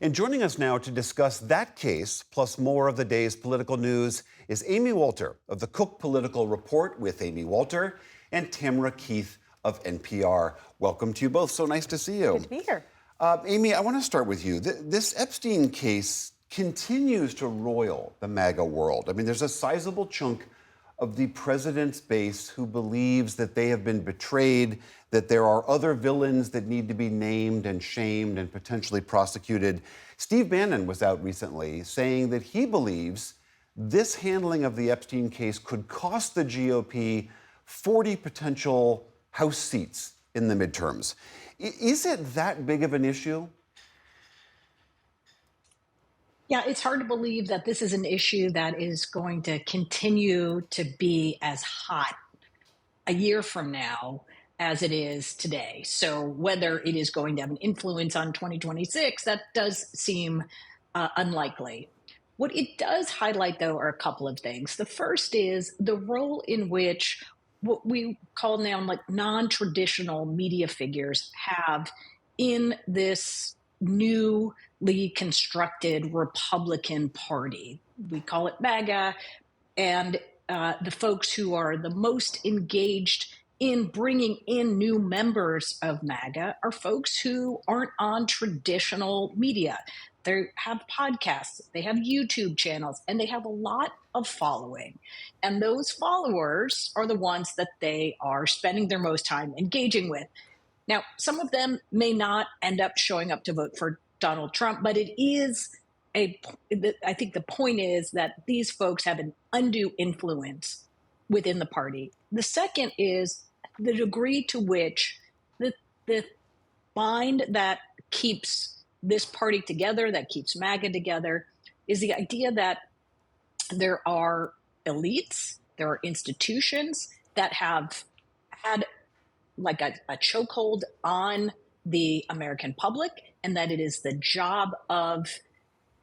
And joining us now to discuss that case, plus more of the day's political news, is Amy Walter of the Cook Political Report with Amy Walter and Tamara Keith of NPR. Welcome to you both. So nice to see you. Good to be here. Amy, I want to start with you. This Epstein case continues to roil the MAGA world. I mean, there's a sizable chunk of the president's base who believes that they have been betrayed, that there are other villains that need to be named and shamed and potentially prosecuted. Steve Bannon was out recently saying that he believes this handling of the Epstein case could cost the GOP 40 potential House seats in the midterms. Is it that big of an issue? Yeah, it's hard to believe that this is an issue that is going to continue to be as hot a year from now as it is today. So whether it is going to have an influence on 2026, that does seem unlikely. What it does highlight, though, are a couple of things. The first is the role in which what we call now like non-traditional media figures have in this newly constructed Republican Party. We call it MAGA, and the folks who are the most engaged in bringing in new members of MAGA are folks who aren't on traditional media. They have podcasts, they have YouTube channels, and they have a lot of following. And those followers are the ones that they are spending their most time engaging with. Now, some of them may not end up showing up to vote for Donald Trump, but I think the point is that these folks have an undue influence within the party. The second is the degree to which the bind that keeps this party together, that keeps MAGA together, is the idea that there are elites, there are institutions that have had like a chokehold on the American public, and that it is the job of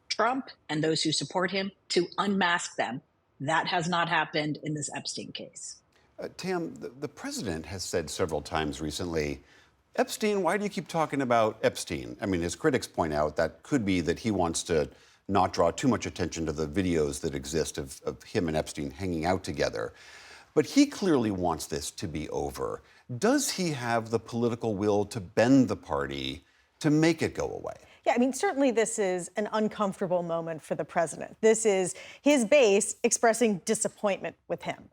Trump and those who support him to unmask them. That has not happened in this Epstein case. Tam, the president has said several times recently, Epstein, why do you keep talking about Epstein? I mean, his critics point out that could be that he wants to not draw too much attention to the videos that exist of him and Epstein hanging out together. But he clearly wants this to be over. Does he have the political will to bend the party to make it go away? Yeah, I mean, certainly this is an uncomfortable moment for the president. This is his base expressing disappointment with him,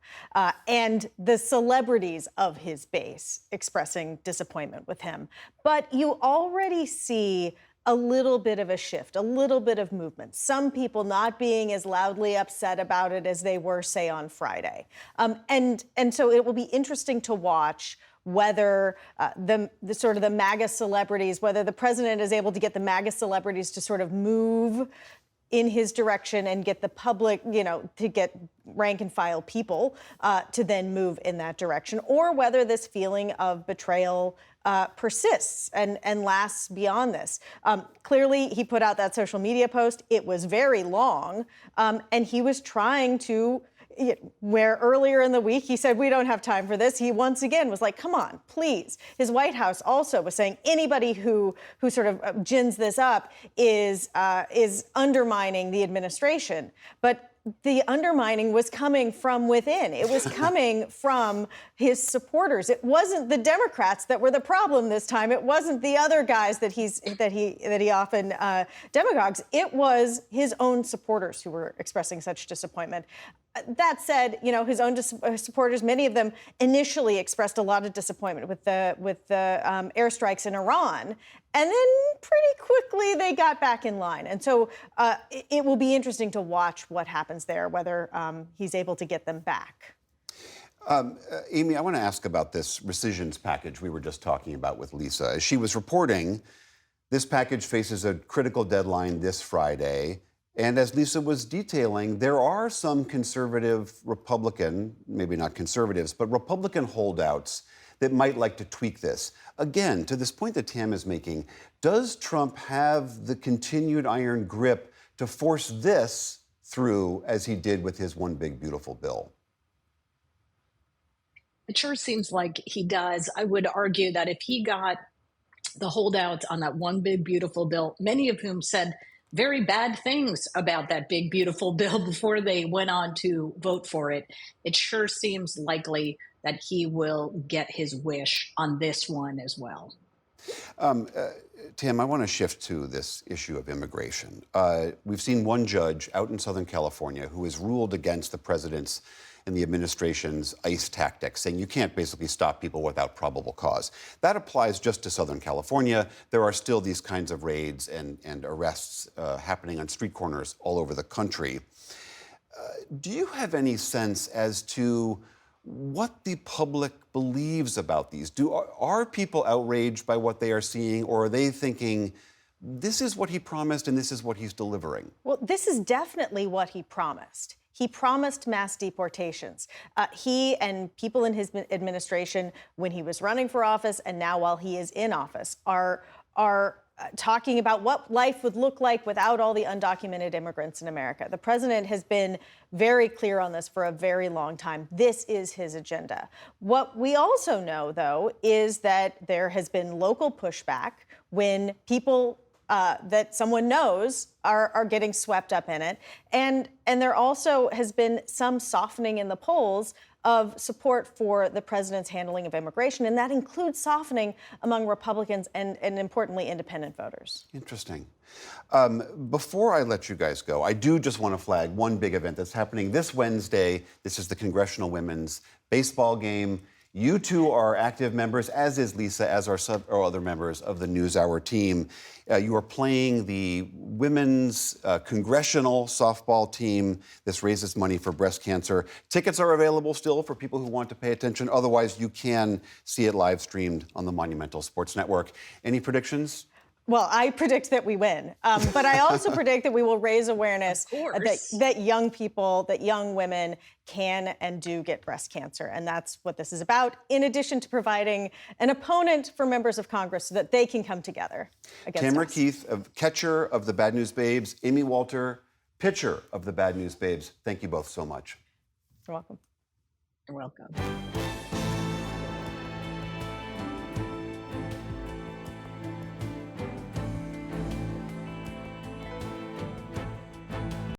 and the celebrities of his base expressing disappointment with him. But you already see a little bit of a shift, a little bit of movement. Some people not being as loudly upset about it as they were, say, on Friday. And so it will be interesting to watch whether the sort of the MAGA celebrities, whether the president is able to get the MAGA celebrities to sort of move in his direction and get the public, to get rank and file people to then move in that direction, or whether this feeling of betrayal persists and lasts beyond this. Clearly, he put out that social media post. It was very long, and he was trying to, where earlier in the week he said, we don't have time for this. He once again was like, come on, please. His White House also was saying anybody who sort of gins this up is undermining the administration. But the undermining was coming from within. It was coming from his supporters. It wasn't the Democrats that were the problem this time. It wasn't the other guys that he often demagogues. It was his own supporters who were expressing such disappointment. That said, his own supporters, many of them initially expressed a lot of disappointment with the airstrikes in Iran, and then pretty quickly they got back in line. And so it will be interesting to watch what happens there, whether he's able to get them back. Amy, I want to ask about this rescissions package we were just talking about with Lisa. As she was reporting, this package faces a critical deadline this Friday. And as Lisa was detailing, there are some conservative Republican, maybe not conservatives, but Republican holdouts that might like to tweak this. Again, to this point that Tam is making, does Trump have the continued iron grip to force this through as he did with his one big beautiful bill? It sure seems like he does. I would argue that if he got the holdouts on that one big, beautiful bill, many of whom said very bad things about that big, beautiful bill before they went on to vote for it, it sure seems likely that he will get his wish on this one as well. Um, uh, Tim, I want to shift to this issue of immigration. We've seen one judge out in Southern California who has ruled against the president's and the administration's ICE tactics, saying you can't basically stop people without probable cause. That applies just to Southern California. There are still these kinds of raids and arrests happening on street corners all over the country. Do you have any sense as to what the public believes about these? Are people outraged by what they are seeing, or are they thinking, this is what he promised and this is what he's delivering? Well, this is definitely what he promised. He promised mass deportations. He and people in his administration, when he was running for office and now while he is in office, are talking about what life would look like without all the undocumented immigrants in America. The president has been very clear on this for a very long time. This is his agenda. What we also know, though, is that there has been local pushback when people that someone knows are getting swept up in it. And there also has been some softening in the polls of support for the president's handling of immigration, and that includes softening among Republicans and importantly, independent voters. Interesting. Before I let you guys go, I do just want to flag one big event that's happening this Wednesday. This is the Congressional Women's Baseball Game. You two are active members, as is Lisa, as are other members of the NewsHour team. You are playing the women's congressional softball team. This raises money for breast cancer. Tickets are available still for people who want to pay attention. Otherwise, you can see it live streamed on the Monumental Sports Network. Any predictions? Well, I predict that we win, but I also predict that we will raise awareness that young people, that young women can and do get breast cancer. And that's what this is about, in addition to providing an opponent for members of Congress so that they can come together against Tamara us. Keith, catcher of the Bad News Babes, Amy Walter, pitcher of the Bad News Babes. Thank you both so much. You're welcome. You're welcome.